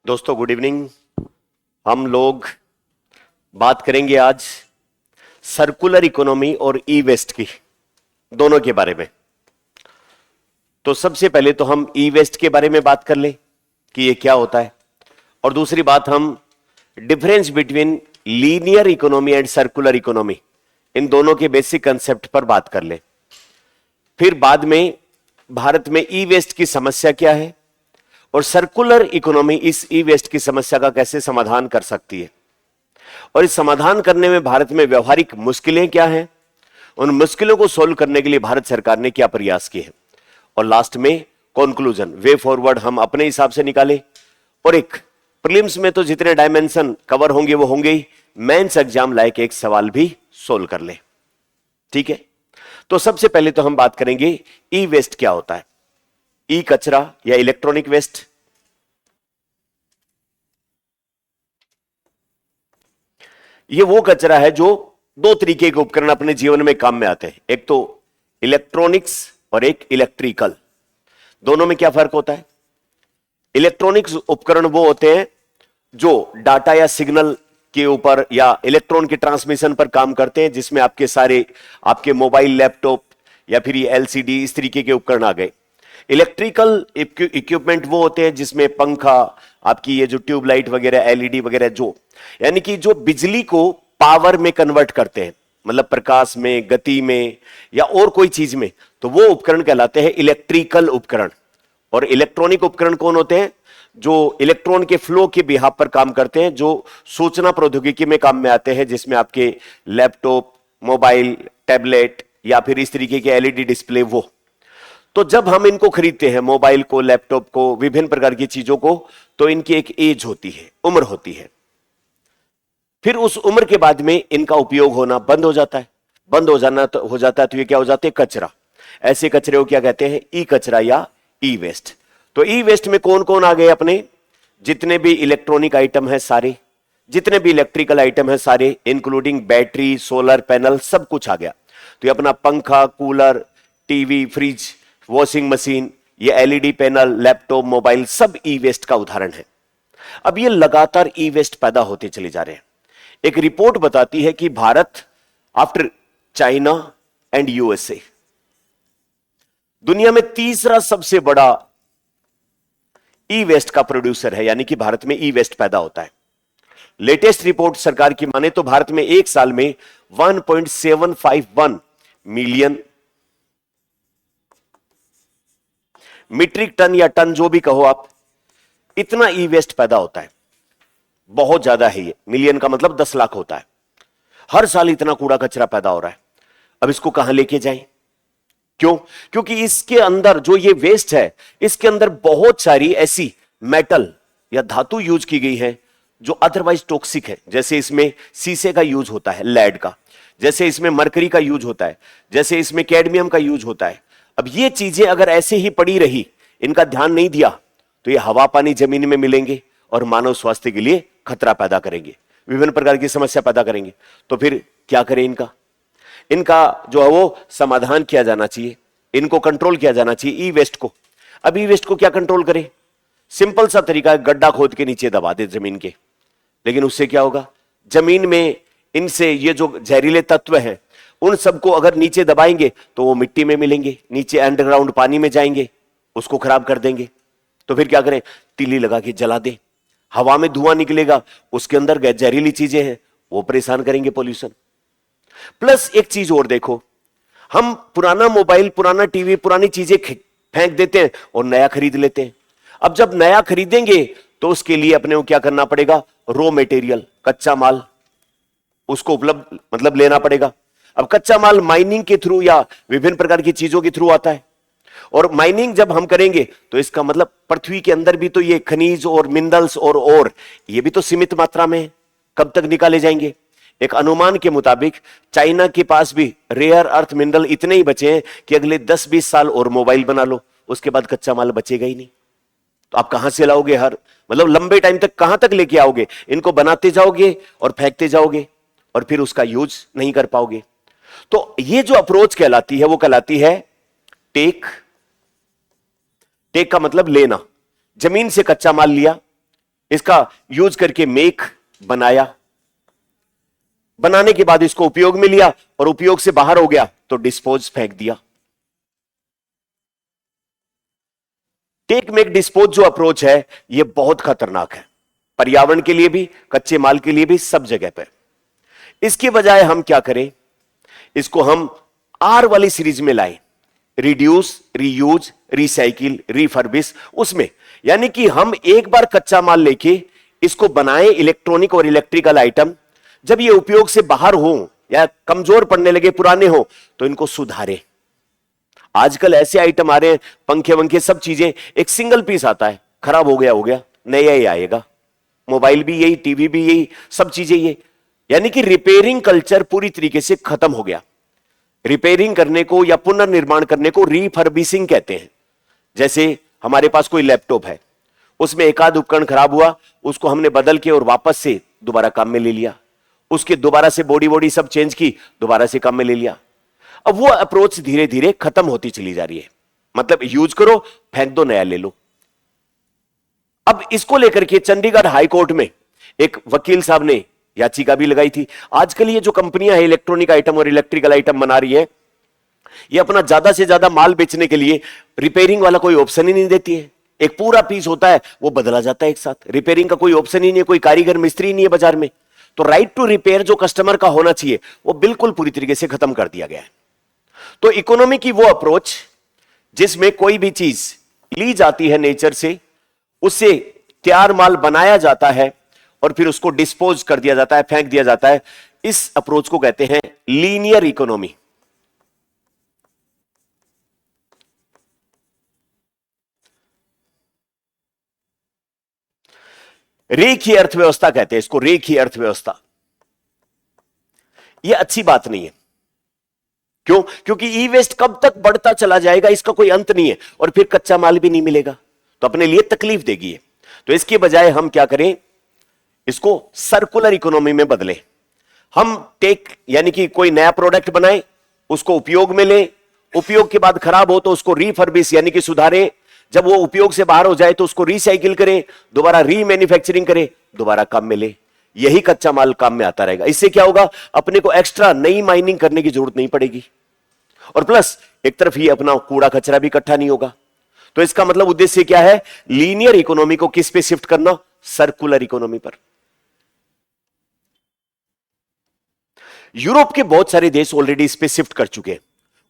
दोस्तों good evening. हम लोग बात करेंगे आज सर्कुलर इकोनॉमी और ई वेस्ट की, दोनों के बारे में। तो सबसे पहले तो हम ई वेस्ट के बारे में बात कर लें कि ये क्या होता है, और दूसरी बात हम difference between linear economy and circular economy, इन दोनों के बेसिक कंसेप्ट पर बात कर लें। फिर बाद में भारत में ई वेस्ट की समस्या क्या है और सर्कुलर इकोनॉमी इस ई वेस्ट की समस्या का कैसे समाधान कर सकती है, और इस समाधान करने में भारत में व्यवहारिक मुश्किलें क्या हैं, उन मुश्किलों को सोल्व करने के लिए भारत सरकार ने क्या प्रयास किए हैं, और लास्ट में कंक्लूजन, वे फॉरवर्ड हम अपने हिसाब से निकाले। और एक प्रीलिम्स में तो जितने डायमेंशन कवर होंगे वो होंगे ही, मेंस एग्जाम लायक एक सवाल भी सोल्व कर ले। ठीक है, तो सबसे पहले तो हम बात करेंगे ई वेस्ट क्या होता है। ई कचरा या इलेक्ट्रॉनिक वेस्ट, ये वो कचरा है जो दो तरीके के उपकरण अपने जीवन में काम में आते हैं, एक तो इलेक्ट्रॉनिक्स और एक इलेक्ट्रिकल। दोनों में क्या फर्क होता है? इलेक्ट्रॉनिक्स उपकरण वो होते हैं जो डाटा या सिग्नल के ऊपर या इलेक्ट्रॉन के ट्रांसमिशन पर काम करते हैं, जिसमें आपके सारे आपके मोबाइल, लैपटॉप या फिर ये एलसीडी, इस तरीके के उपकरण आ गए। इलेक्ट्रिकल इक्विपमेंट वो होते हैं जिसमें पंखा, आपकी ये जो ट्यूबलाइट वगैरह, एलईडी वगैरह, जो यानी कि जो बिजली को पावर में कन्वर्ट करते हैं, मतलब प्रकाश में, गति में या और कोई चीज में, तो वो उपकरण कहलाते हैं इलेक्ट्रिकल उपकरण। और इलेक्ट्रॉनिक उपकरण कौन होते हैं? जो इलेक्ट्रॉन के फ्लो के बिहाफ पर काम करते हैं, जो सूचना प्रौद्योगिकी में काम में आते हैं, जिसमें आपके लैपटॉप, मोबाइल, टैबलेट या फिर इस तरीके के एलईडी डिस्प्ले। वो तो जब हम इनको खरीदते हैं, मोबाइल को, लैपटॉप को, विभिन्न प्रकार की चीजों को, तो इनकी एक एज होती है, उम्र होती है। फिर उस उम्र के बाद में इनका उपयोग होना बंद हो जाता है। बंद हो जाना तो हो जाता है, तो ये क्या हो जाते हैं? कचरा। ऐसे कचरे को क्या कहते हैं? ई कचरा या ई वेस्ट। तो ई वेस्ट में कौन कौन आ गए अपने? जितने भी इलेक्ट्रॉनिक आइटम है सारे, जितने भी इलेक्ट्रिकल आइटम है सारे, इंक्लूडिंग बैटरी, सोलर पैनल, सब कुछ आ गया। तो ये अपना पंखा, cooler, TV, fridge, washing machine, ये एलईडी पैनल, लैपटॉप, मोबाइल, सब ई वेस्ट का उदाहरण है। अब ये लगातार ई वेस्ट पैदा होते चले जा रहे हैं। एक रिपोर्ट बताती है कि Bharat after China and USA दुनिया में तीसरा सबसे बड़ा ई वेस्ट का प्रोड्यूसर है, यानी कि भारत में ई वेस्ट पैदा होता है। लेटेस्ट रिपोर्ट सरकार की माने तो भारत में एक साल में 1.751 मिलियन मीट्रिक टन या टन, जो भी कहो आप, इतना ई वेस्ट पैदा होता है। बहुत ज्यादा है ये, मिलियन का मतलब 10 लाख होता है। हर साल इतना कूड़ा कचरा पैदा हो रहा है। अब इसको कहां लेके जाएं? क्यों? क्योंकि इसके अंदर जो ये वेस्ट है, इसके अंदर बहुत सारी ऐसी मेटल या धातु यूज की गई है जो अदरवाइज टॉक्सिक है। जैसे इसमें शीशे का यूज होता है, लेड का, जैसे इसमें मरकरी का यूज होता है, जैसे इसमें कैडमियम का यूज होता है। अब ये चीजें अगर ऐसे ही पड़ी रही, इनका ध्यान नहीं दिया, तो ये हवा, पानी, जमीन में मिलेंगे और मानव स्वास्थ्य के लिए खतरा पैदा करेंगे, विभिन्न प्रकार की समस्या पैदा करेंगे। तो फिर क्या करें? इनका जो है वो समाधान किया जाना चाहिए, इनको कंट्रोल किया जाना चाहिए, ई वेस्ट को। अब ई वेस्ट को क्या कंट्रोल करें? सिंपल सा तरीका है, गड्ढा खोद के नीचे दबा दे जमीन के। लेकिन उससे क्या होगा? जमीन में इनसे ये जो जहरीले तत्व हैं, उन सबको अगर नीचे दबाएंगे तो वो मिट्टी में मिलेंगे, नीचे अंडरग्राउंड पानी में जाएंगे, उसको खराब कर देंगे। तो फिर क्या करें? तीली लगा के जला दें। हवा में धुआं निकलेगा, उसके अंदर जहरीली चीजें हैं, वो परेशान करेंगे, पोल्यूशन। प्लस एक चीज और देखो, हम पुराना मोबाइल, पुराना टीवी, पुरानी चीजें फेंक देते हैं और नया खरीद लेते हैं। अब जब नया खरीदेंगे तो उसके लिए अपने को क्या करना पड़ेगा? रॉ मटेरियल, कच्चा माल, उसको उपलब्ध मतलब लेना पड़ेगा। अब कच्चा माल माइनिंग के थ्रू या विभिन्न प्रकार की चीजों के थ्रू आता है, और माइनिंग जब हम करेंगे तो इसका मतलब पृथ्वी के अंदर भी तो ये खनिज और मिनरल्स और ये भी तो सीमित मात्रा में है। कब तक निकाले जाएंगे? एक अनुमान के मुताबिक चाइना के पास भी रेयर अर्थ मिनरल इतने ही बचे हैं कि अगले 10-20 साल और मोबाइल बना लो, उसके बाद कच्चा माल बचेगा ही नहीं। तो आप कहां से लाओगे? हर मतलब लंबे टाइम तक कहां तक लेके आओगे? इनको बनाते जाओगे और फेंकते जाओगे और फिर उसका यूज नहीं कर पाओगे। तो ये जो अप्रोच कहलाती है वो कहलाती है टेक। टेक का मतलब लेना। जमीन से कच्चा माल लिया, इसका यूज करके मेक बनाया, बनाने के बाद इसको उपयोग में लिया और उपयोग से बाहर हो गया तो डिस्पोज फेंक दिया। टेक मेक डिस्पोज जो अप्रोच है यह बहुत खतरनाक है, पर्यावरण के लिए भी, कच्चे माल के लिए भी, सब जगह पर। इसके बजाय हम क्या करें, इसको हम आर वाली सीरीज में लाएं, रिड्यूस, रीयूज, रिसाइकिल, रिफर्बिश। उसमें यानी कि हम एक बार कच्चा माल लेके इसको बनाएं इलेक्ट्रॉनिक और इलेक्ट्रिकल आइटम, जब ये उपयोग से बाहर हो या कमजोर पड़ने लगे, पुराने हो, तो इनको सुधारें। आजकल ऐसे आइटम आ रहे हैं, पंखे वंखे सब चीजें, एक सिंगल पीस आता है, खराब हो गया, नया ही आएगा। मोबाइल भी यही, टीवी भी यही, सब चीजें ये, यानी कि रिपेयरिंग कल्चर पूरी तरीके से खत्म हो गया। रिपेयरिंग करने को या पुनर्निर्माण करने को रीफर्बिशिंग कहते हैं। जैसे हमारे पास कोई लैपटॉप है, उसमें एक आध उपकरण खराब हुआ, उसको हमने बदल के और वापस से दोबारा काम में ले लिया, उसके दोबारा से बॉडी सब चेंज की, दोबारा से काम में ले लिया। अब वो अप्रोच धीरे धीरे खत्म होती चली जा रही है, मतलब यूज करो, फेंक दो, नया ले लो। अब इसको लेकर के चंडीगढ़ हाई कोर्ट में एक वकील साहब ने याचिका भी लगाई थी। आजकल ये जो कंपनियां हैं इलेक्ट्रॉनिक आइटम और इलेक्ट्रिकल आइटम बना रही है, ये अपना ज्यादा से ज्यादा माल बेचने के लिए रिपेयरिंग वाला कोई ऑप्शन ही नहीं देती है। एक पूरा पीस होता है, वो बदला जाता है एक साथ, रिपेयरिंग का कोई ऑप्शन ही नहीं है, कोई कारीगर मिस्त्री नहीं है बाजार में। तो राइट टू रिपेयर जो कस्टमर का होना चाहिए वो बिल्कुल पूरी तरीके से खत्म कर दिया गया है। तो इकोनॉमी की वो अप्रोच जिसमें कोई भी चीज ली जाती है नेचर से, उससे तैयार माल बनाया जाता है और फिर उसको डिस्पोज कर दिया जाता है, फेंक दिया जाता है, इस अप्रोच को कहते हैं लीनियर इकोनॉमी। रेखीय अर्थव्यवस्था कहते हैं इसको, रेखीय अर्थव्यवस्था। यह अच्छी बात नहीं है। क्यों? क्योंकि ई वेस्ट कब तक बढ़ता चला जाएगा, इसका कोई अंत नहीं है, और फिर कच्चा माल भी नहीं मिलेगा, तो अपने लिए तकलीफ देगी है। तो इसके बजाय हम क्या करें, इसको सर्कुलर इकोनॉमी में बदलें। हम टेक यानी कि कोई नया प्रोडक्ट बनाएं, उसको उपयोग में लें, उपयोग के बाद खराब हो तो उसको रीफर्बिश यानी कि सुधारें, जब वो उपयोग से बाहर हो जाए तो उसको रिसाइकिल करें, दोबारा रीमैन्युफैक्चरिंग करें, दोबारा काम में ले। यही कच्चा माल काम में आता रहेगा। इससे क्या होगा, अपने को एक्स्ट्रा नई माइनिंग करने की जरूरत नहीं पड़ेगी, और प्लस एक तरफ ही अपना कूड़ा कचरा भी इकट्ठा नहीं होगा। तो इसका मतलब उद्देश्य क्या है, लीनियर इकोनॉमी को किस पे शिफ्ट करना, सर्कुलर इकोनॉमी पर। यूरोप के बहुत सारे देश ऑलरेडी इस पे शिफ्ट कर चुके हैं।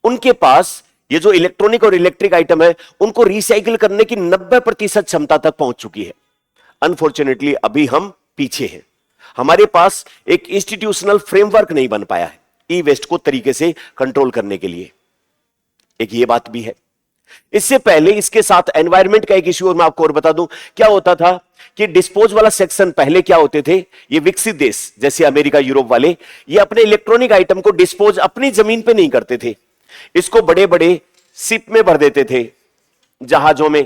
उनके पास ये जो इलेक्ट्रॉनिक और इलेक्ट्रिक आइटम है उनको रिसाइकिल करने की 90% क्षमता तक पहुंच चुकी है। अनफॉर्चुनेटली अभी हम पीछे हैं, हमारे पास एक इंस्टीट्यूशनल फ्रेमवर्क नहीं बन पाया है ई वेस्ट को तरीके से कंट्रोल करने के लिए। एक ये बात भी है। इससे पहले इसके साथ एनवायरनमेंट का एक इश्यू मैं आपको और बता दूं, क्या होता था कि डिस्पोज वाला सेक्शन पहले क्या होते थे, ये विकसित देश जैसे अमेरिका, यूरोप वाले, ये अपने इलेक्ट्रॉनिक आइटम को डिस्पोज अपनी जमीन पे नहीं करते थे, इसको बड़े बड़े शिप में भर देते थे, जहाजों में,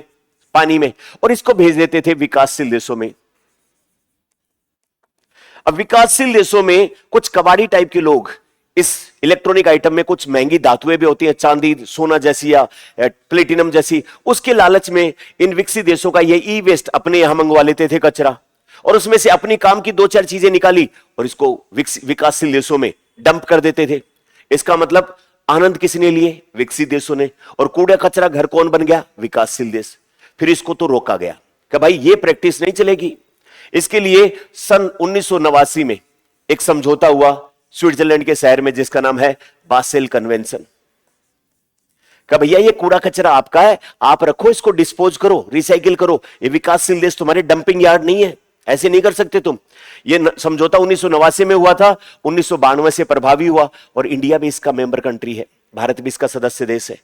पानी में, और इसको भेज देते थे विकासशील देशों में। अब विकासशील देशों में कुछ कबाड़ी टाइप के लोग इस इलेक्ट्रॉनिक आइटम में कुछ महंगी धातुएं भी होती हैं, चांदी, सोना जैसी या प्लेटिनम जैसी, उसके लालच में इन विकसित देशों का ये ई वेस्ट अपने यहां मंगवा लेते थे कचरा, और उसमें से अपनी काम की 2-4 चीजें निकाली और इसको विकासशील देशों में डंप कर देते थे। इसका मतलब आनंद किसने लिए, विकसित देशों ने, और कूड़ा कचरा घर कौन बन गया, विकासशील देश। फिर इसको तो रोका गया कि भाई ये प्रैक्टिस नहीं चलेगी। इसके लिए सन 1989 में एक समझौता हुआ स्विट्जरलैंड के शहर में जिसका नाम है बासेल कन्वेंशन। का भैया ये कूड़ा कचरा आपका है, आप रखो, इसको डिस्पोज करो, रिसाइकिल करो, ये विकासशील देश तुम्हारे डंपिंग यार्ड नहीं है, ऐसे नहीं कर सकते तुम। ये समझौता 1989 में हुआ था, 1992 से प्रभावी हुआ, और इंडिया भी इसका मेंबर कंट्री है, भारत भी इसका सदस्य देश है,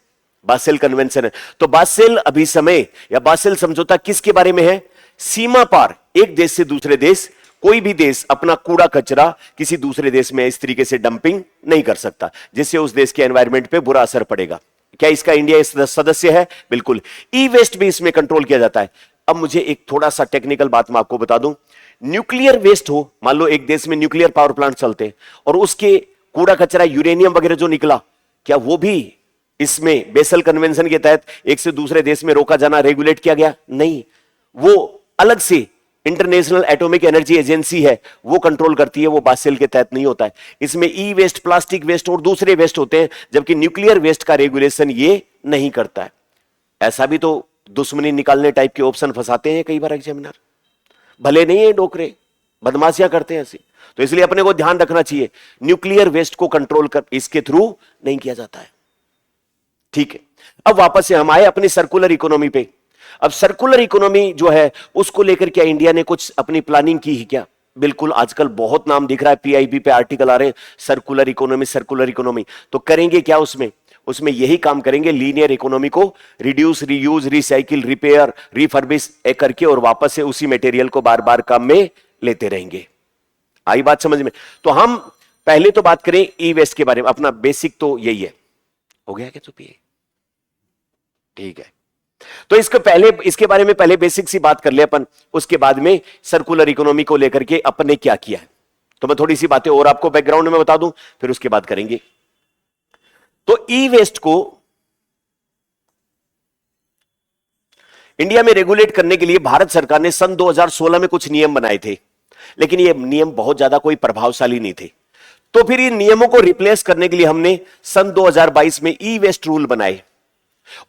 बासेल कन्वेंशन है। तो बासेल अभिसमय या बासेल समझौता किसके बारे में है, सीमा पार एक देश से दूसरे देश, कोई भी देश अपना कूड़ा कचरा किसी दूसरे देश में इस तरीके से डंपिंग नहीं कर सकता, जिससे उस देश के एनवायरनमेंट पे बुरा असर पड़ेगा। क्या इसका इंडिया इस सदस्य है? बिल्कुल। ई वेस्ट भी इसमें कंट्रोल किया जाता है। अब मुझे एक थोड़ा सा टेक्निकल बात मैं आपको बता दूं, न्यूक्लियर वेस्ट हो, मान लो एक देश में न्यूक्लियर पावर प्लांट चलते हैं और उसके कूड़ा कचरा यूरेनियम वगैरह जो निकला, क्या वो भी इसमें बेसल कन्वेंशन के तहत एक से दूसरे देश में रोका जाना, रेगुलेट किया गया? नहीं, वो अलग से इंटरनेशनल एटॉमिक एनर्जी एजेंसी है, वो कंट्रोल करती है, वो बासेल के तहत नहीं होता है। इसमें ई वेस्ट, प्लास्टिक वेस्ट और दूसरे वेस्ट होते हैं, जबकि न्यूक्लियर वेस्ट का रेगुलेशन ये नहीं करता है। ऐसा भी तो दुश्मनी निकालने टाइप के ऑप्शन फंसाते हैं कई बार एग्जामिनर, भले नहीं है डोकरे, बदमाशियां करते हैं ऐसी। तो इसलिए अपने को ध्यान रखना चाहिए, न्यूक्लियर वेस्ट को कंट्रोल कर इसके थ्रू नहीं किया जाता है। ठीक है, अब वापस से हम आए अपनी सर्कुलर इकोनॉमी पे। अब सर्कुलर इकोनॉमी जो है उसको लेकर क्या इंडिया ने कुछ अपनी प्लानिंग की है क्या? बिल्कुल, आजकल बहुत नाम दिख रहा है, पीआईबी पे आर्टिकल आ रहे हैं, सर्कुलर इकोनॉमी, सर्कुलर इकोनॉमी। तो करेंगे क्या उसमें? उसमें यही काम करेंगे, लीनियर इकोनॉमी को reduce, reuse, recycle, repair, refurbish करके और वापस से उसी मटेरियल को बार बार काम में लेते रहेंगे। आई बात समझ में? तो हम पहले तो बात करें ई वेस्ट के बारे में, अपना बेसिक तो यही है। हो गया क्या चुपिए? ठीक है, तो इसके बारे में पहले बेसिक सी बात कर ले अपन, उसके बाद में सर्कुलर इकोनॉमी को लेकर के अपन ने क्या किया है। तो मैं थोड़ी सी बातें और आपको बैकग्राउंड में बता दूं, फिर उसके बाद करेंगे। तो ई वेस्ट को इंडिया में रेगुलेट करने के लिए भारत सरकार ने सन 2016 में कुछ नियम बनाए थे, लेकिन ये नियम बहुत ज्यादा कोई प्रभावशाली नहीं थे। तो फिर इन नियमों को रिप्लेस करने के लिए हमने सन 2022 में ई वेस्ट रूल बनाए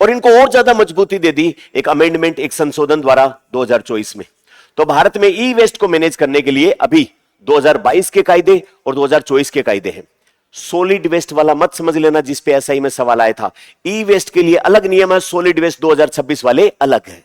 और इनको और ज्यादा मजबूती दे दी एक अमेंडमेंट, एक संशोधन द्वारा 2024 में। तो भारत में ई वेस्ट को मैनेज करने के लिए अभी 2022 के कायदे और 2024 के कायदे हैं। सॉलिड वेस्ट वाला मत समझ लेना, जिस पे एसआई में सवाल आया था। ई वेस्ट के लिए अलग नियम है, सॉलिड वेस्ट 2026 वाले अलग है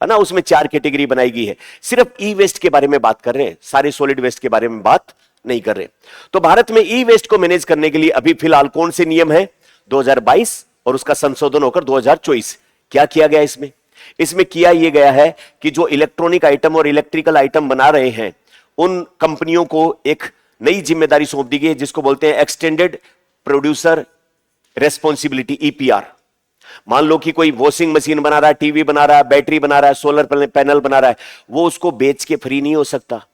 ना। उसमें 4 कैटेगरी बनाई गई है। सिर्फ ई वेस्ट के बारे में बात कर रहे हैं, सारे सॉलिड वेस्ट के बारे में बात नहीं कर रहे। तो भारत में ई वेस्ट को मैनेज करने के लिए अभी फिलहाल कौन से नियम है? 2022 और उसका संशोधन होकर 2024। क्या किया गया इसमें किया यह गया है कि जो इलेक्ट्रॉनिक आइटम और इलेक्ट्रिकल आइटम बना रहे हैं, उन कंपनियों को एक नई जिम्मेदारी सौंप दी गई है, जिसको बोलते हैं एक्सटेंडेड प्रोड्यूसर रेस्पॉन्सिबिलिटी, ईपीआर। मान लो कि कोई वॉशिंग मशीन बना रहा है, टीवी बना रहा है, बैटरी बना रहा है, सोलर पैनल बना रहा है, वो उसको बेच के फ्री नहीं हो सकता।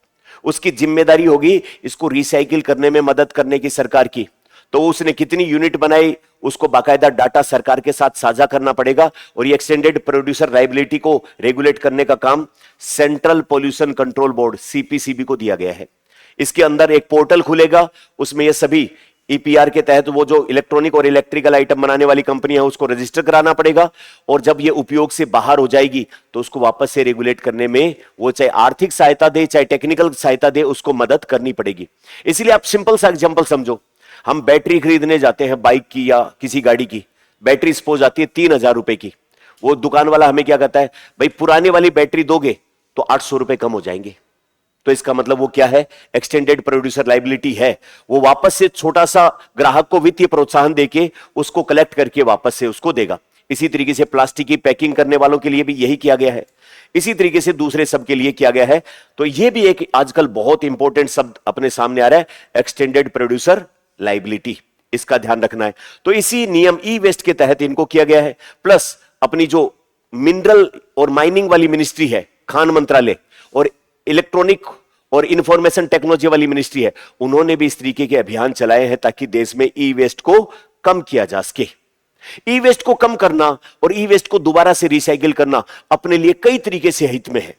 उसकी जिम्मेदारी होगी इसको रिसाइकिल करने में मदद करने की सरकार की। तो उसने कितनी यूनिट बनाई, उसको बाकायदा डाटा सरकार के साथ साझा करना पड़ेगा। और ये एक्सटेंडेड प्रोड्यूसर लायबिलिटी को रेगुलेट करने का काम central pollution control board, CPCB को दिया गया है। इसके अंदर एक पोर्टल खुलेगा, उसमें ये सभी ईपीआर के तहत वो जो इलेक्ट्रॉनिक और इलेक्ट्रिकल आइटम बनाने वाली कंपनी है उसको रजिस्टर कराना पड़ेगा। और जब ये उपयोग से बाहर हो जाएगी तो उसको वापस से रेगुलेट करने में वो चाहे आर्थिक सहायता दे, चाहे टेक्निकल सहायता दे, उसको मदद करनी पड़ेगी। इसलिए आप सिंपल सा एग्जांपल समझो, हम बैटरी खरीदने जाते हैं बाइक की या किसी गाड़ी की, बैटरी सपोज आती है 3,000 रुपए की। वो दुकान वाला हमें क्या कहता है, भाई पुराने वाली बैटरी दोगे तो 800 रुपए कम हो जाएंगे। तो इसका मतलब वो क्या है, एक्सटेंडेड प्रोड्यूसर लायबिलिटी है। वो वापस से छोटा सा ग्राहक को वित्तीय प्रोत्साहन देके उसको कलेक्ट करके वापस से उसको देगा। इसी तरीके से प्लास्टिक की पैकिंग करने वालों के लिए भी यही किया गया है, इसी तरीके से दूसरे सब के लिए किया गया है। तो ये भी एक आजकल बहुत इंपॉर्टेंट शब्द अपने सामने आ रहा है, एक्सटेंडेड प्रोड्यूसर लायबिलिटी, इसका ध्यान रखना है। तो इसी नियम ई वेस्ट के तहत इनको किया गया है। प्लस अपनी जो मिनरल और माइनिंग वाली मिनिस्ट्री है, खान मंत्रालय, और इलेक्ट्रॉनिक और इंफॉर्मेशन टेक्नोलॉजी वाली मिनिस्ट्री है, उन्होंने भी इस तरीके के अभियान चलाए हैं ताकि देश में ई वेस्ट को कम किया जा सके। ई वेस्ट को कम करना और ई वेस्ट को दोबारा से रिसाइकिल करना अपने लिए कई तरीके से हित में है।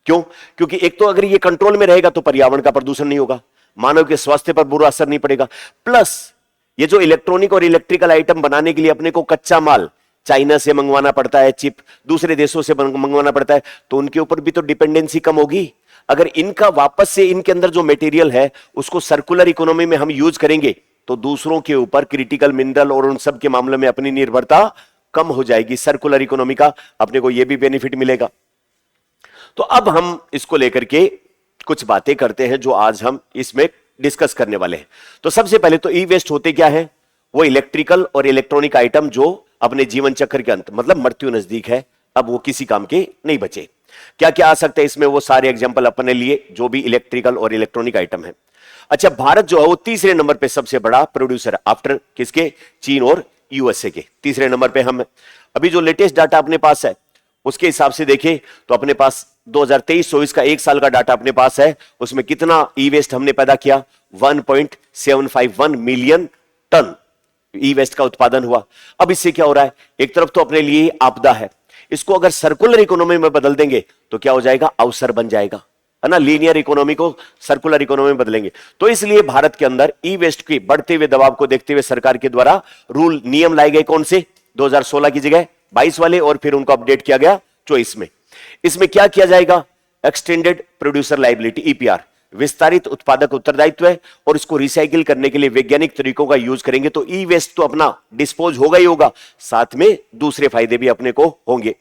क्यों? क्योंकि एक तो अगर ये कंट्रोल में रहेगा तो पर्यावरण का प्रदूषण नहीं होगा, मानव के स्वास्थ्य पर बुरा असर नहीं पड़ेगा। प्लस ये जो इलेक्ट्रॉनिक और इलेक्ट्रिकल आइटम बनाने के लिए अपने को कच्चा माल चाइना से मंगवाना पड़ता है, चिप दूसरे देशों से मंगवाना पड़ता है, तो उनके ऊपर भी तो डिपेंडेंसी कम होगी। अगर इनका वापस से इनके अंदर जो मटेरियल है उसको सर्कुलर इकोनॉमी में हम यूज करेंगे तो दूसरों के ऊपर क्रिटिकल मिनरल और उन सब के मामले में अपनी निर्भरता कम हो जाएगी। सर्कुलर इकोनॉमी का अपने को यह भी बेनिफिट मिलेगा। तो अब हम इसको लेकर के कुछ बातें करते हैं जो आज हम इसमें डिस्कस करने वाले हैं। तो सबसे पहले तो ई वेस्ट होते क्या है, वो इलेक्ट्रिकल और इलेक्ट्रॉनिक आइटम जो अपने जीवन चक्र के अंत मतलब मृत्यु नजदीक है, अब वो किसी काम के नहीं बचे। क्या क्या आ सकता है इसमें, वो सारे एग्जांपल अपने लिए जो भी इलेक्ट्रिकल और इलेक्ट्रॉनिक आइटम है। अच्छा, भारत जो है वो तीसरे नंबर पे सबसे बड़ा प्रोड्यूसर है, आफ्टर किसके, चीन और यूएसए के। तीसरे नंबर पे हम अभी जो लेटेस्ट डाटा अपने पास है उसके हिसाब से देखें तो अपने पास 2023-24 का एक साल का डाटा अपने पास है, उसमें कितना ई वेस्ट हमने पैदा किया, 1.751 मिलियन टन ई वेस्ट का उत्पादन हुआ। अब इससे क्या हो रहा है, एक तरफ तो अपने लिए आपदा है, इसको अगर सर्कुलर इकोनॉमी में बदल देंगे तो क्या हो जाएगा, अवसर बन जाएगा। है ना, लीनियर इकोनॉमी को सर्कुलर इकोनॉमी में बदलेंगे। तो इसलिए भारत के अंदर ई वेस्ट के बढ़ते हुए दबाव को देखते हुए सरकार के द्वारा रूल नियम लाए गए। कौन से? 2016 की जगह 22 वाले, और फिर उनको अपडेट किया गया 24 में। इसमें क्या किया जाएगा? एक्सटेंडेड प्रोड्यूसर लायबिलिटी ईपीआर, विस्तारित उत्पादक उत्तरदायित्व है, और इसको रिसाइकिल करने के लिए वैज्ञानिक तरीकों का यूज करेंगे तो ई वेस्ट तो अपना डिस्पोज होगा ही होगा, साथ में दूसरे फायदे भी अपने को होंगे।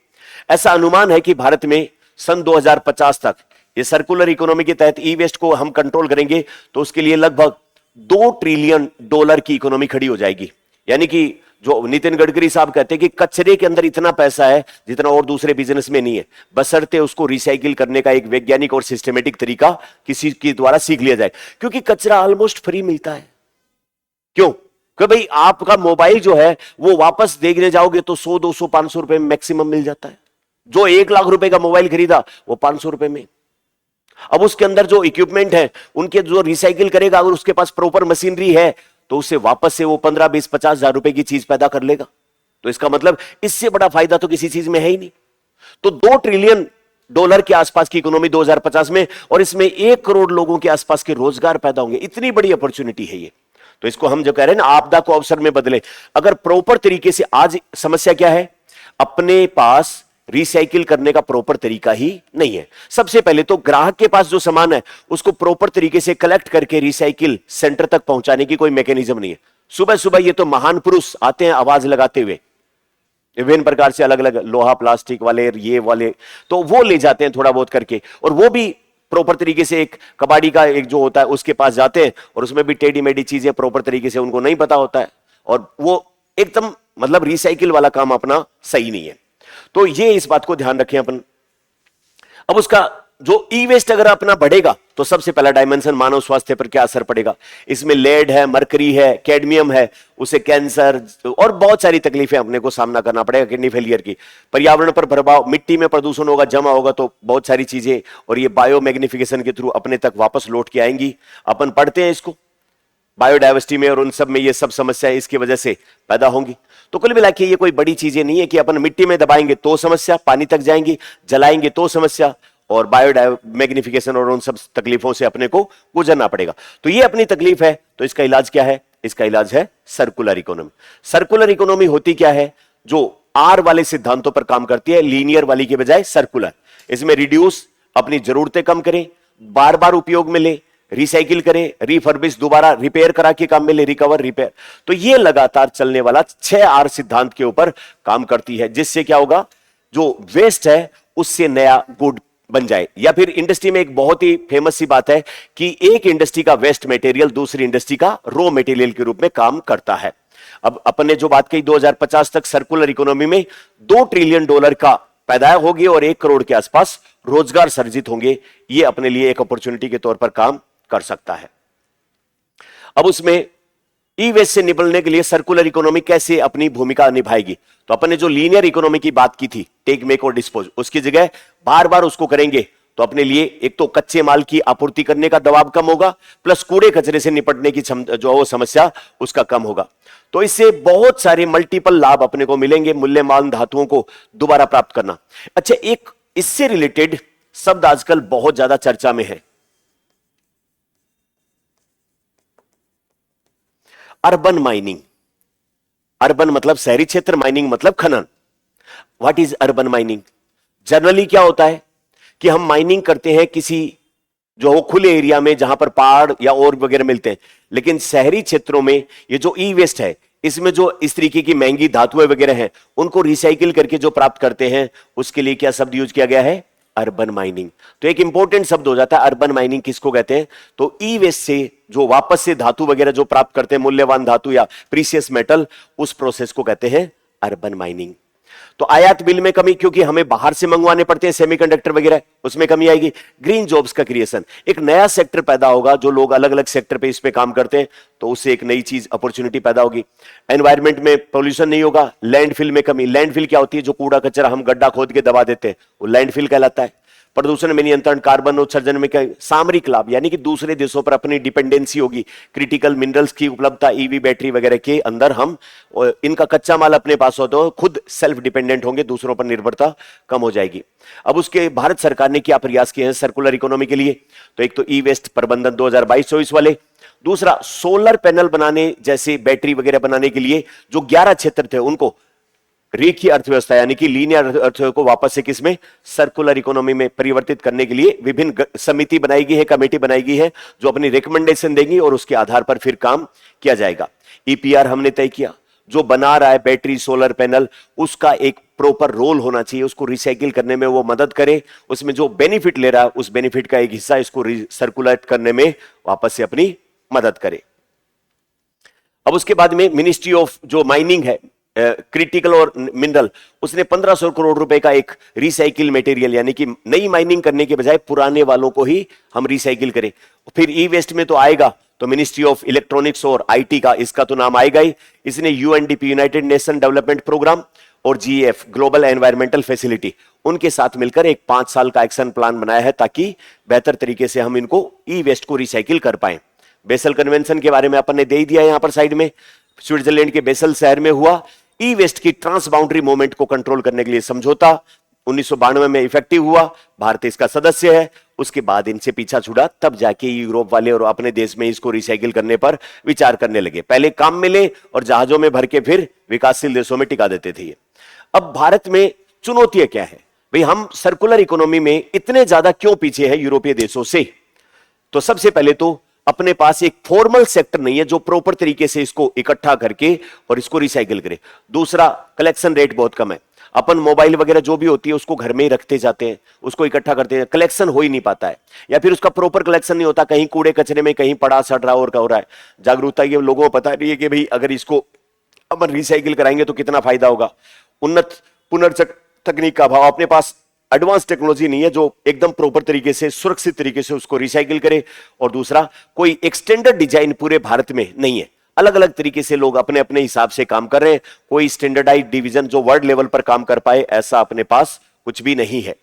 ऐसा अनुमान है कि भारत में सन 2050 तक ये सर्कुलर इकोनॉमी के तहत ई वेस्ट को हम कंट्रोल करेंगे तो उसके लिए लगभग $2 ट्रिलियन की इकोनॉमी खड़ी हो जाएगी। यानी कि जो नितिन गडकरी साहब कहते हैं कि कचरे के अंदर इतना पैसा है जितना और दूसरे बिजनेस में नहीं है, बशर्ते उसको रिसाइकिल करने का एक वैज्ञानिक और सिस्टमेटिक तरीका किसी के द्वारा सीख लिया जाए। क्योंकि कचरा ऑलमोस्ट फ्री मिलता है। क्यों? कि भाई आपका मोबाइल जो है वो वापस देखने जाओगे तो 100, 200, 500 रुपए में मैक्सिमम मिल जाता है। जो 1 लाख रुपए का मोबाइल खरीदा वो 500 रुपए में। अब उसके अंदर जो इक्विपमेंट है उनके जो रिसाइकिल करेगा, अगर उसके पास प्रॉपर मशीनरी है तो उससे वापस से वो 15, 20, 50 हजार रुपए की चीज पैदा कर लेगा। तो इसका मतलब इससे बड़ा फायदा तो किसी चीज में है ही नहीं। तो $2 ट्रिलियन के आसपास की इकोनॉमी 2050 में, और इसमें 1 करोड़ लोगों के आसपास के रोजगार पैदा होंगे। इतनी बड़ी अपॉर्चुनिटी है ये। तो इसको हम जो कह रहे हैं ना, आपदा को अवसर में बदले। अगर प्रॉपर तरीके से, आज समस्या क्या है? अपने पास रिसाइकिल करने का प्रॉपर तरीका ही नहीं है। सबसे पहले तो ग्राहक के पास जो सामान है उसको प्रॉपर तरीके से कलेक्ट करके रिसाइकिल सेंटर तक पहुंचाने की कोई मैकेनिज्म नहीं है। सुबह सुबह ये तो महान पुरुष आते हैं आवाज लगाते हुए, विभिन्न प्रकार से अलग अलग लोहा प्लास्टिक वाले, ये वाले, तो वो ले जाते हैं थोड़ा बहुत करके, और वो भी प्रॉपर तरीके से एक कबाड़ी का एक जो होता है उसके पास जाते हैं, और उसमें भी टेढ़ी मेढ़ी चीजें प्रॉपर तरीके से उनको नहीं पता होता है, और वो एकदम मतलब रिसाइकिल वाला काम अपना सही नहीं है। तो ये इस बात को ध्यान रखें अपन। अब उसका जो ई वेस्ट अगर अपना बढ़ेगा तो सबसे पहला डायमेंशन मानव स्वास्थ्य पर क्या असर पड़ेगा? इसमें लेड है, मरकरी है, कैडमियम है, उसे कैंसर और बहुत सारी तकलीफें अपने को सामना करना पड़ेगा, किडनी फेलियर की। पर्यावरण पर प्रभाव, मिट्टी में प्रदूषण होगा, जमा होगा तो बहुत सारी चीजें, और ये बायो मैग्निफिकेशन के थ्रू अपने तक वापस लौट के आएंगी। अपन पढ़ते हैं इसको बायोडाइवर्सिटी में, और उन सब में ये सब समस्याएं इसकी वजह से पैदा होंगी। तो कुल मिला के ये कोई बड़ी चीजें नहीं है कि अपन मिट्टी में दबाएंगे तो समस्या, पानी तक जाएंगी, जलाएंगे तो समस्या, और बायो मैग्निफिकेशन और उन सब तकलीफों से अपने को गुजरना पड़ेगा। तो ये अपनी तकलीफ है, तो इसका इलाज क्या है? इसका इलाज है सर्कुलर इकोनॉमी। सर्कुलर इकोनॉमी होती क्या है? जो आर वाले सिद्धांतों पर काम करती है, लीनियर वाली के बजाय सर्कुलर। इसमें रिड्यूस, अपनी जरूरतें कम करें, बार बार उपयोग में ले, रिसाइकिल करें, रिफर्बिश, दोबारा रिपेयर करा के काम में ले, रिकवर, रिपेयर। तो ये लगातार चलने वाला 6R सिद्धांत के ऊपर काम करती है, जिससे क्या होगा? जो वेस्ट है उससे नया गुड बन जाए। या फिर इंडस्ट्री में एक बहुत ही फेमस सी बात है कि एक इंडस्ट्री का वेस्ट मटेरियल दूसरी इंडस्ट्री का रॉ मटेरियल के रूप में काम करता है। अब अपन ने जो बात कही 2050 तक सर्कुलर इकोनॉमी में $2 ट्रिलियन का पैदा होगी और 1 करोड़ के आसपास रोजगार सर्जित होंगे। ये अपने लिए एक अपॉर्चुनिटी के तौर पर काम कर सकता है। अब उसमें ई वेस्ट से निपटने के लिए सर्कुलर इकोनॉमी कैसे अपनी भूमिका निभाएगी? तो अपन ने जो लीनियर इकोनॉमी की बात की थी, टेक, मेक और डिस्पोज, उसकी जगह बार बार उसको करेंगे तो अपने लिए एक तो कच्चे माल की आपूर्ति करने का दबाव कम होगा, प्लस कूड़े कचरे से निपटने की जो वो समस्या उसका कम होगा। तो इससे बहुत सारे मल्टीपल लाभ अपने को मिलेंगे। मूल्यवान धातुओं को दोबारा प्राप्त करना। अच्छा, एक इससे रिलेटेड शब्द आजकल बहुत ज्यादा चर्चा में है, अर्बन माइनिंग। अर्बन मतलब शहरी क्षेत्र, माइनिंग मतलब खनन। What is urban mining? Generally क्या होता है कि हम माइनिंग करते हैं किसी जो खुले एरिया में जहां पर पहाड़ या और वगैरह मिलते हैं, लेकिन शहरी क्षेत्रों में ये जो ई वेस्ट है, इसमें जो इस तरीके की महंगी धातुएं वगैरह हैं, उनको रिसाइकिल करके जो प्राप्त करते हैं, उसके लिए क्या शब्द यूज किया गया है? Urban mining. तो एक इंपॉर्टेंट शब्द हो जाता है अर्बन माइनिंग। किसको कहते हैं? तो ई वेस्ट से जो वापस से धातु वगैरह जो प्राप्त करते हैं, मूल्यवान धातु या प्रीशियस मेटल, उस प्रोसेस को कहते हैं अर्बन माइनिंग। तो आयात बिल में कमी, क्योंकि हमें बाहर से मंगवाने पड़ते हैं सेमीकंडक्टर वगैरह, उसमें कमी आएगी। ग्रीन जॉब्स का क्रिएशन, एक नया सेक्टर पैदा होगा, जो लोग अलग अलग सेक्टर पे इस पे काम करते हैं, तो उससे एक नई चीज अपॉर्चुनिटी पैदा होगी। एनवायरमेंट में पोल्यूशन नहीं होगा। लैंडफिल में कमी। लैंडफिल क्या होती है? जो कूड़ा कचरा हम गड्ढा खोद के दबा देते हैं, वो लैंडफिल कहलाता है। प्रदूषण में नियंत्रण, कार्बन उत्सर्जन में क्या, सामरिक लाभ यानी कि दूसरे देशों पर अपनी डिपेंडेंसी होगी, क्रिटिकल मिनरल्स की उपलब्धता, ईवी बैटरी वगैरह के अंदर हम इनका कच्चा माल अपने पास हो तो खुद सेल्फ डिपेंडेंट होंगे, दूसरों पर निर्भरता कम हो जाएगी। अब उसके भारत सरकार ने क्या प्रयास किए हैं सर्कुलर इकोनॉमी के लिए? तो एक तो ई वेस्ट प्रबंधन 2022-24 वाले, दूसरा सोलर पैनल बनाने जैसे बैटरी वगैरह बनाने के लिए जो 11 क्षेत्र थे उनको रेखीय अर्थव्यवस्था यानी कि लीनियर अर्थव्यवस्था को वापस से किसमें, सर्कुलर इकोनॉमी में परिवर्तित करने के लिए विभिन्न समिति बनाई गई है, कमेटी बनाई गई है जो अपनी रिकमेंडेशन देंगी और उसके आधार पर फिर काम किया जाएगा। ईपीआर हमने तय किया, जो बना रहा है बैटरी सोलर पैनल उसका एक प्रॉपर रोल होना चाहिए, उसको रिसाइकिल करने में वो मदद करे, उसमें जो बेनिफिट ले रहा है उस बेनिफिट का एक हिस्सा इसको सर्कुलेट करने में वापस से अपनी मदद करे। अब उसके बाद में मिनिस्ट्री ऑफ जो माइनिंग है, क्रिटिकल और मिनरल, उसने 1500 करोड़ रुपए का एक रिसाइकिल मटेरियल यानी कि नई माइनिंग करने के बजाय पुराने वालों को ही हम रिसाइकिल करें। फिर ई वेस्ट में तो आएगा तो मिनिस्ट्री ऑफ इलेक्ट्रॉनिक्स और आईटी का, इसका तो नाम आएगा ही। इसने UNDP United Nation development programme और जीएफ ग्लोबल एनवायरमेंटल फैसिलिटी उनके साथ मिलकर एक 5 साल का एक्शन प्लान बनाया है ताकि बेहतर तरीके से हम इनको ई वेस्ट को रिसाइकिल कर पाए। बेसल कन्वेंशन के बारे में अपन ने दे ही दिया यहां पर साइड में, स्विट्जरलैंड के बेसल शहर में हुआ। ई वेस्ट की ट्रांस बाउंड्री मूवमेंट को कंट्रोल करने के लिए समझौता 1992 में इफेक्टिव हुआ, भारत इसका सदस्य है। उसके बाद इनसे पीछा छुड़ा तब जाके यूरोप वाले और अपने देश में इसको रिसाइकिल करने पर विचार करने लगे। पहले काम में ले और जहाजों में भर के फिर विकासशील देशों में टिका देते थे। अब भारत में चुनौतियां क्या है भाई, हम सर्कुलर इकोनॉमी में इतने ज्यादा क्यों पीछे है यूरोपीय देशों से? तो सबसे पहले तो अपने पास एक फॉर्मल सेक्टर नहीं है जो प्रॉपर तरीके से इसको इकट्ठा करके और इसको रिसाइकिल करे। दूसरा, कलेक्शन रेट बहुत कम है। अपन मोबाइल वगैरह जो भी होती है उसको घर में ही रखते जाते हैं, उसको इकट्ठा करते हैं, कलेक्शन हो ही नहीं पाता है, या फिर उसका प्रॉपर कलेक्शन नहीं होता, कहीं कूड़े कचरे में कहीं पड़ा सड़ रहा और हो रहा है। जागरूकता ये लोगों को पता नहीं है कि भाई अगर इसको अपन रिसाइकिल कराएंगे तो कितना फायदा होगा। उन्नत पुनर्चक्र तकनीक का अभाव, अपने पास एडवांस टेक्नोलॉजी नहीं है जो एकदम प्रॉपर तरीके से सुरक्षित तरीके से उसको रिसाइकिल करे। और दूसरा, कोई एक स्टैंडर्ड डिजाइन पूरे भारत में नहीं है, अलग अलग तरीके से लोग अपने अपने हिसाब से काम कर रहे हैं, कोई स्टैंडर्डाइज डिवीजन जो वर्ल्ड लेवल पर काम कर पाए ऐसा अपने पास कुछ भी नहीं है।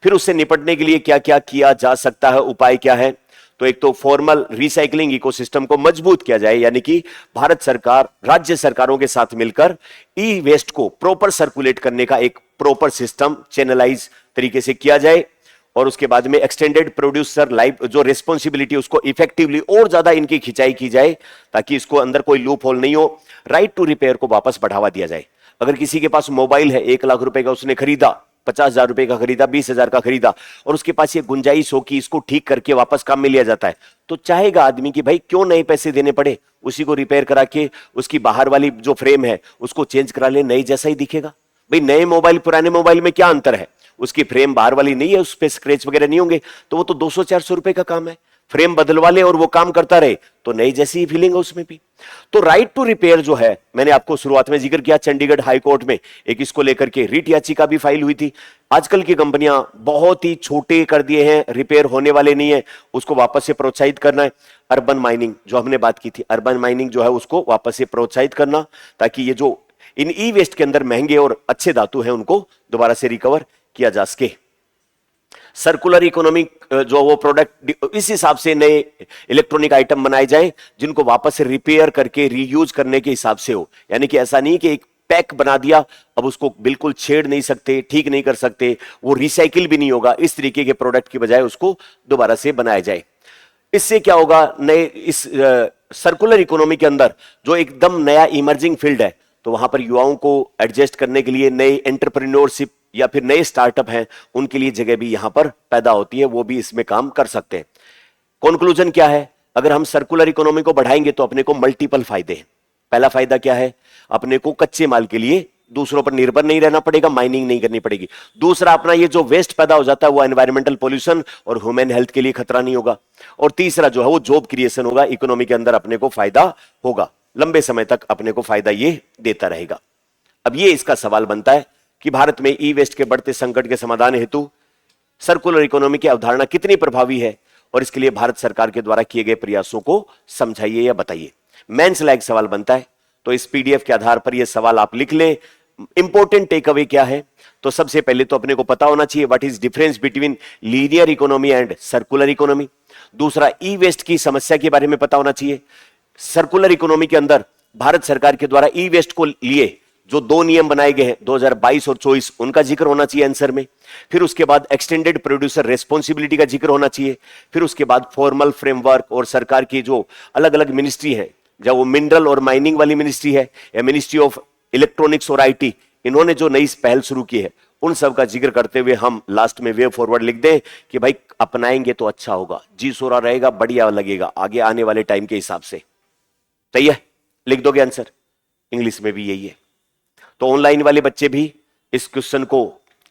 फिर उससे निपटने के लिए क्या क्या किया जा सकता है, उपाय क्या है? तो एक तो फॉर्मल रिसाइकलिंग इकोसिस्टम को मजबूत किया जाए, यानी कि भारत सरकार राज्य सरकारों के साथ मिलकर ई वेस्ट को प्रॉपर सर्कुलेट करने का एक प्रॉपर सिस्टम चैनलाइज तरीके से किया जाए। और उसके बाद में एक्सटेंडेड प्रोड्यूसर लाइफ जो रिस्पॉन्सिबिलिटी उसको इफेक्टिवली और ज्यादा इनकी खिंचाई की जाए ताकि इसको अंदर कोई लूप होल नहीं हो। राइट टू रिपेयर को वापस बढ़ावा दिया जाए। अगर किसी के पास मोबाइल है 1 लाख रुपए का उसने खरीदा, 50,000 रुपए का खरीदा, 20,000 का खरीदा और उसके पास ये गुंजाइश हो कि इसको ठीक करके वापस काम में लिया जाता है, तो चाहेगा आदमी कि भाई क्यों नए पैसे देने पड़े, उसी को रिपेयर करा के उसकी बाहर वाली जो फ्रेम है उसको चेंज करा ले, नई जैसा ही दिखेगा। भाई नए मोबाइल पुराने मोबाइल में क्या अंतर है? उसकी फ्रेम बाहर वाली नहीं है, उस पर स्क्रैच वगैरह नहीं होंगे, तो वो तो 200-400 रुपए का काम है। फ्रेम बदलवा ले और वो काम करता रहे तो नई जैसी ही फीलिंग है उसमें भी। तो राइट टू रिपेयर जो है, मैंने आपको शुरुआत में जिक्र किया, चंडीगढ़ हाई कोर्ट में एक इसको लेकर के रिट याचिका भी फाइल हुई थी। आजकल की कंपनियां बहुत ही छोटे कर दिए हैं, रिपेयर होने वाले नहीं है, उसको वापस से प्रोत्साहित करना है। अर्बन माइनिंग जो हमने बात की थी, अर्बन माइनिंग जो है उसको वापस से प्रोत्साहित करना ताकि ये जो इन ई वेस्ट के अंदर महंगे और अच्छे धातु हैं उनको दोबारा से रिकवर किया जा सके। सर्कुलर इकोनॉमी जो वो प्रोडक्ट इस हिसाब से नए इलेक्ट्रॉनिक आइटम बनाए जाए जिनको वापस से रिपेयर करके रीयूज करने के हिसाब से हो, यानी कि ऐसा नहीं कि एक पैक बना दिया अब उसको बिल्कुल छेड़ नहीं सकते, ठीक नहीं कर सकते, वो रिसाइकिल भी नहीं होगा। इस तरीके के प्रोडक्ट की बजाय उसको दोबारा से बनाया जाए। इससे क्या होगा, नए इस सर्कुलर इकोनॉमी के अंदर जो एकदम नया इमर्जिंग फील्ड है तो वहां पर युवाओं को एडजस्ट करने के लिए नए एंटरप्रेन्योरशिप या फिर नए स्टार्टअप हैं उनके लिए जगह भी यहां पर पैदा होती है, वो भी इसमें काम कर सकते हैं। कंक्लूजन क्या है? अगर हम सर्कुलर इकोनॉमी को बढ़ाएंगे तो अपने को मल्टीपल फायदे हैं। पहला फायदा क्या है? अपने को कच्चे माल के लिए दूसरों पर निर्भर नहीं रहना पड़ेगा, माइनिंग नहीं करनी पड़ेगी। दूसरा, अपना ये जो वेस्ट पैदा हो जाता है वो एनवायरमेंटल पोल्यूशन और ह्यूमन हेल्थ के लिए खतरा नहीं होगा। और तीसरा जो है वो जॉब क्रिएशन होगा, इकोनॉमी के अंदर अपने को फायदा होगा, लंबे समय तक अपने को फायदा ये देता रहेगा। अब ये इसका सवाल बनता है कि भारत में ई वेस्ट के बढ़ते संकट के समाधान हेतु सर्कुलर इकोनॉमी की अवधारणा कितनी प्रभावी है और इसके लिए भारत सरकार के द्वारा किए गए प्रयासों को समझाइए या बताइए। मेंस लायक सवाल बनता है, तो इस पीडीएफ के आधार पर यह सवाल आप लिख लें। इंपॉर्टेंट टेक अवे क्या है? तो सबसे पहले तो अपने को पता होना चाहिए what is difference between linear economy and circular economy. दूसरा, ई वेस्ट की समस्या के बारे में पता होना चाहिए। सर्कुलर इकोनॉमी के अंदर भारत सरकार के द्वारा ई वेस्ट को लिए जो 2 नियम बनाए गए हैं 2022 और 24, उनका जिक्र होना चाहिए आंसर में। फिर उसके बाद एक्सटेंडेड प्रोड्यूसर रेस्पॉन्सिबिलिटी का जिक्र होना चाहिए। फिर उसके बाद फॉर्मल फ्रेमवर्क और सरकार की जो अलग अलग मिनिस्ट्री है, जब वो मिनरल और माइनिंग वाली मिनिस्ट्री है या मिनिस्ट्री ऑफ इलेक्ट्रॉनिक्स और आईटी, इन्होंने जो नई पहल शुरू की है उन सब का जिक्र करते हुए हम लास्ट में वे फॉरवर्ड लिख दें कि भाई अपनाएंगे तो अच्छा होगा, जी सोरा रहेगा, बढ़िया लगेगा आगे आने वाले टाइम के हिसाब से। सही है, लिख दोगे आंसर? इंग्लिश में भी यही है। तो ऑनलाइन वाले बच्चे भी इस क्वेश्चन को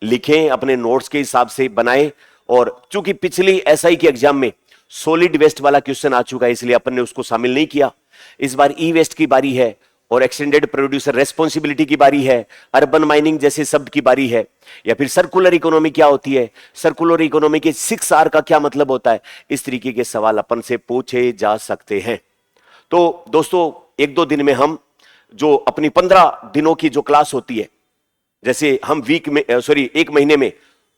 लिखें, अपने नोट्स के हिसाब से बनाएं। और चूंकि पिछली एसआई के एग्जाम में सॉलिड वेस्ट वाला क्वेश्चन आ चुका है इसलिए अपन ने उसको शामिल नहीं किया। इस बार ई वेस्ट की बारी है और एक्सटेंडेड प्रोड्यूसर रेस्पॉन्सिबिलिटी की बारी है, अर्बन माइनिंग जैसे शब्द की बारी है, या फिर सर्कुलर इकोनॉमी क्या होती है, सर्कुलर इकोनॉमी के 6R का क्या मतलब होता है, इस तरीके के सवाल अपन से पूछे जा सकते हैं। तो दोस्तों 1-2 दिन में हम जो अपनी 15 दिनों की जो क्लास होती है, जैसे हम एक महीने में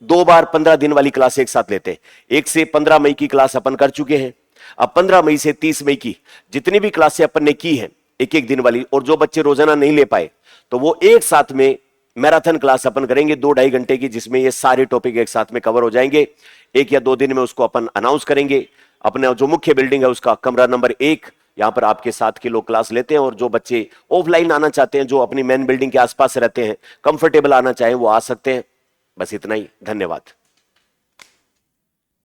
2 बार 15 दिन वाली क्लास एक साथ लेते हैं। 1 से 15 मई की क्लास अपन कर चुके हैं। अब 15 मई से 30 मई की जितनी भी क्लासें अपन ने की हैं एक दिन वाली, और जो बच्चे रोजाना नहीं ले पाए तो वो एक साथ में मैराथन क्लास अपन करेंगे 2-2.5 घंटे की, जिसमें ये सारे टॉपिक एक साथ में कवर हो जाएंगे। 1 या 2 दिन में उसको अपन अनाउंस करेंगे। अपने जो मुख्य बिल्डिंग है उसका कमरा नंबर 1, यहां पर आपके साथ के लोग क्लास लेते हैं, और जो बच्चे ऑफलाइन आना चाहते हैं, जो अपनी मेन बिल्डिंग के आसपास रहते हैं, कंफर्टेबल आना चाहें, वो आ सकते हैं। बस इतना ही, धन्यवाद।